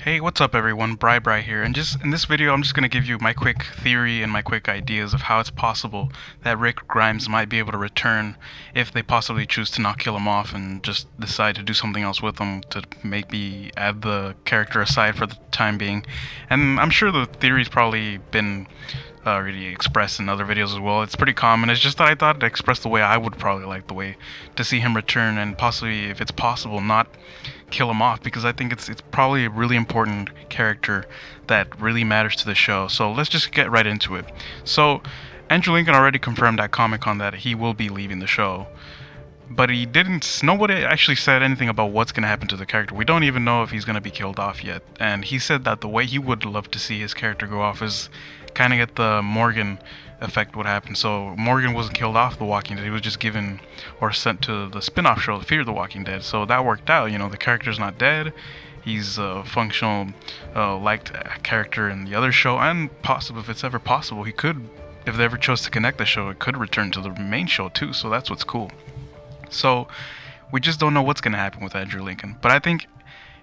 Hey, what's up everyone? Bri here, and just in this video I'm just going to give you my quick theory and my quick ideas of how it's possible that Rick Grimes might be able to return if they possibly choose to not kill him off and just decide to do something else with him to maybe add the character aside for the time being. And I'm sure the theory's probably been already expressed in other videos as well. It's pretty common. It's just that I thought to express the way I would probably like the way to see him return, and possibly, if it's possible, not kill him off, because I think it's probably a really important character that really matters to the show. So let's just get right into it. So Andrew Lincoln already confirmed at Comic-Con that he will be leaving the show, but he didn't. Nobody actually said anything about what's going to happen to the character. We don't even know if he's going to be killed off yet. And he said that the way he would love to see his character go off is kind of get the Morgan effect would happen. So Morgan wasn't killed off The Walking Dead. He was just given or sent to the spin-off show Fear the Walking Dead. So that worked out. You know, the character's not dead. He's a functional, liked character in the other show, and possible, if it's ever possible, he could, if they ever chose to connect the show, it could return to the main show too. So that's what's cool. So we just don't know what's going to happen with Andrew Lincoln. But I think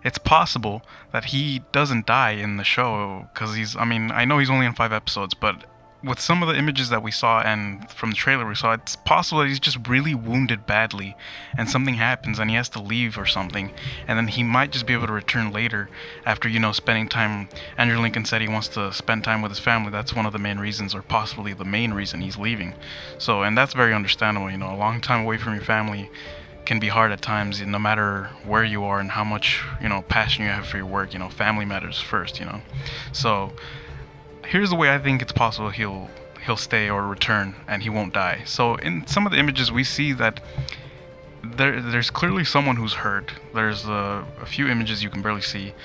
it's possible that he doesn't die in the show, because I know he's only in 5 episodes, but with some of the images that we saw and from the trailer we saw, it's possible that he's just really wounded badly and something happens and he has to leave or something, and then he might just be able to return later after, spending time. Andrew Lincoln said he wants to spend time with his family. That's one of the main reasons, or possibly the main reason, he's leaving. So, and that's very understandable. A long time away from your family can be hard at times, no matter where you are and how much passion you have for your work. Family matters first. So here's the way I think it's possible he'll stay or return and he won't die. So in some of the images we see that there's clearly someone who's hurt. There's a few images you can barely see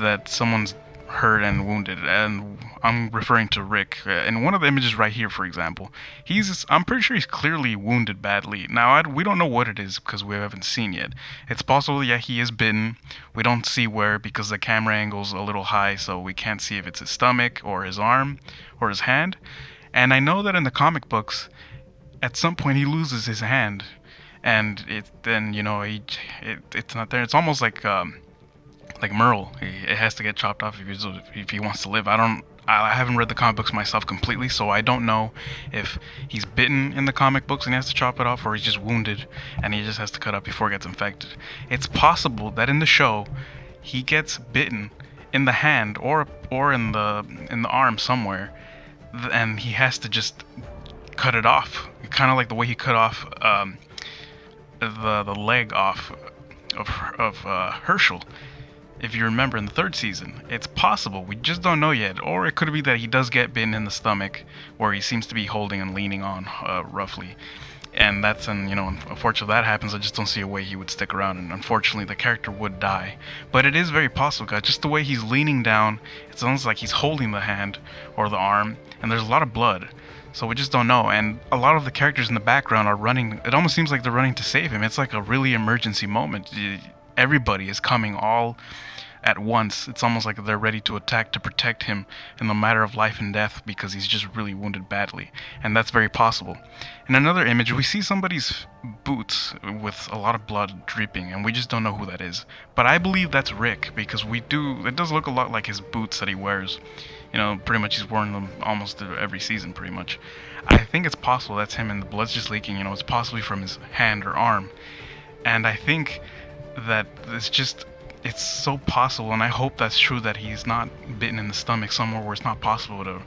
that someone's hurt and wounded, and I'm referring to Rick. In one of the images right here, for example, I'm pretty sure he's clearly wounded badly. Now we don't know what it is because we haven't seen yet. It's possible, yeah, he is bitten. We don't see where because the camera angle's a little high, so we can't see if it's his stomach or his arm or his hand. And I know that in the comic books, at some point he loses his hand, and it's not there. It's almost like Merle. It has to get chopped off if he wants to live. I haven't read the comic books myself completely, so I don't know if he's bitten in the comic books and he has to chop it off, or he's just wounded and he just has to cut up before it gets infected. It's possible that in the show he gets bitten in the hand or in the arm somewhere, and he has to just cut it off, kind of like the way he cut off the leg off of Herschel. If you remember in the 3rd season, it's possible, we just don't know yet. Or it could be that he does get bitten in the stomach, where he seems to be holding and leaning on roughly. And that's, unfortunately that happens. I just don't see a way he would stick around, and unfortunately the character would die. But it is very possible, guys. Just the way he's leaning down, it's almost like he's holding the hand or the arm, and there's a lot of blood. So we just don't know, and a lot of the characters in the background are running. It almost seems like they're running to save him. It's like a really emergency moment. Everybody is coming all at once. It's almost like they're ready to attack to protect him in the matter of life and death, because he's just really wounded badly, and that's very possible. In another image we see somebody's boots with a lot of blood dripping, and we just don't know who that is. But I believe that's Rick, because it does look a lot like his boots that he wears. Pretty much he's worn them almost every season pretty much. I think it's possible that's him, and the blood's just leaking. It's possibly from his hand or arm, and I think that it's so possible, and I hope that's true, that he's not bitten in the stomach somewhere where it's not possible to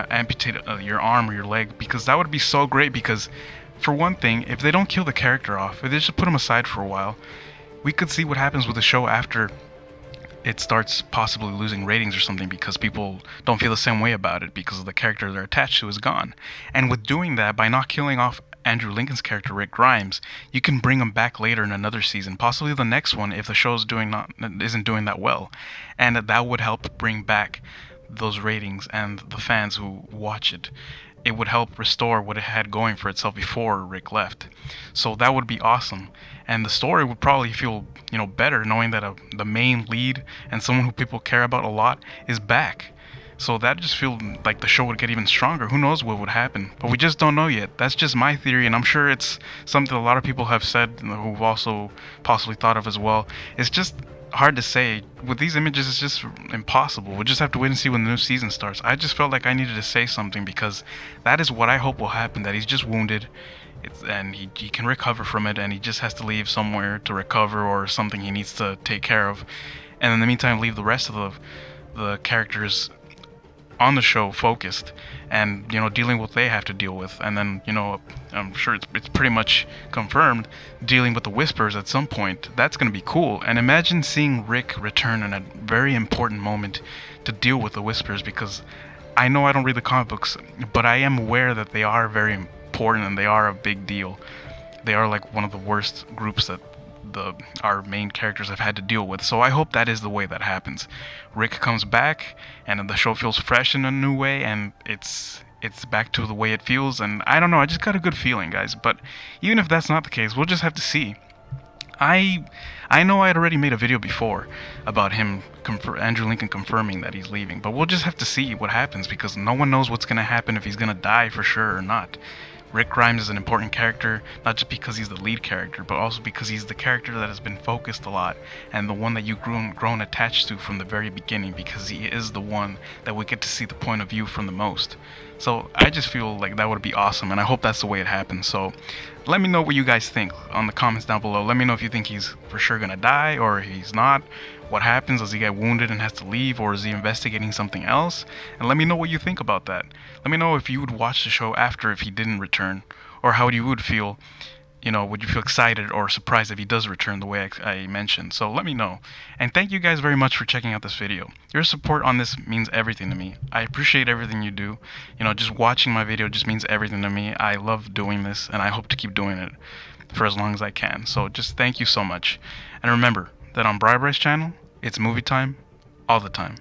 amputate your arm or your leg, because that would be so great. Because for one thing, if they don't kill the character off, if they just put him aside for a while, we could see what happens with the show after it starts possibly losing ratings or something, because people don't feel the same way about it because of the character they're attached to is gone. And with doing that, by not killing off Andrew Lincoln's character Rick Grimes, you can bring him back later in another season, possibly the next one if the show's isn't doing that well, and that would help bring back those ratings and the fans who watch it. It would help restore what it had going for itself before Rick left. So that would be awesome, and the story would probably feel better knowing that the main lead and someone who people care about a lot is back. So that just feels like the show would get even stronger. Who knows what would happen? But we just don't know yet. That's just my theory, and I'm sure it's something a lot of people have said, who've also possibly thought of as well. It's just hard to say. With these images, it's just impossible. We'll just have to wait and see when the new season starts. I just felt like I needed to say something because that is what I hope will happen, that he's just wounded. And he can recover from it, and he just has to leave somewhere to recover or something he needs to take care of. And in the meantime, leave the rest of the characters on the show focused and, you know, dealing with what they have to deal with. And then, you know, I'm sure it's pretty much confirmed, dealing with the Whispers at some point. That's going to be cool. And imagine seeing Rick return in a very important moment to deal with the Whispers, because I know I don't read the comic books, but I am aware that they are very important and they are a big deal. They are like one of the worst groups that our main characters have had to deal with. So I hope that is the way that happens. Rick comes back and the show feels fresh in a new way, and it's back to the way it feels. And I don't know, I just got a good feeling, guys. But even if that's not the case, we'll just have to see. I know I had already made a video before about him, Andrew Lincoln confirming that he's leaving, but we'll just have to see what happens, because no one knows what's gonna happen, if he's gonna die for sure or not. Rick Grimes is an important character, not just because he's the lead character, but also because he's the character that has been focused a lot, and the one that you've grown attached to from the very beginning, because he is the one that we get to see the point of view from the most. So I just feel like that would be awesome, and I hope that's the way it happens. So let me know what you guys think on the comments down below. Let me know if you think he's for sure gonna die, or he's not. What happens? Does he get wounded and has to leave, or is he investigating something else? And let me know what you think about that. Let me know if you would watch the show after if he didn't return, or how you would feel. You know, would you feel excited or surprised if he does return the way I mentioned? So let me know. And thank you guys very much for checking out this video. Your support on this means everything to me. I appreciate everything you do. You know, just watching my video just means everything to me. I love doing this, and I hope to keep doing it for as long as I can. So just thank you so much. And remember that on Bry's channel, it's movie time all the time.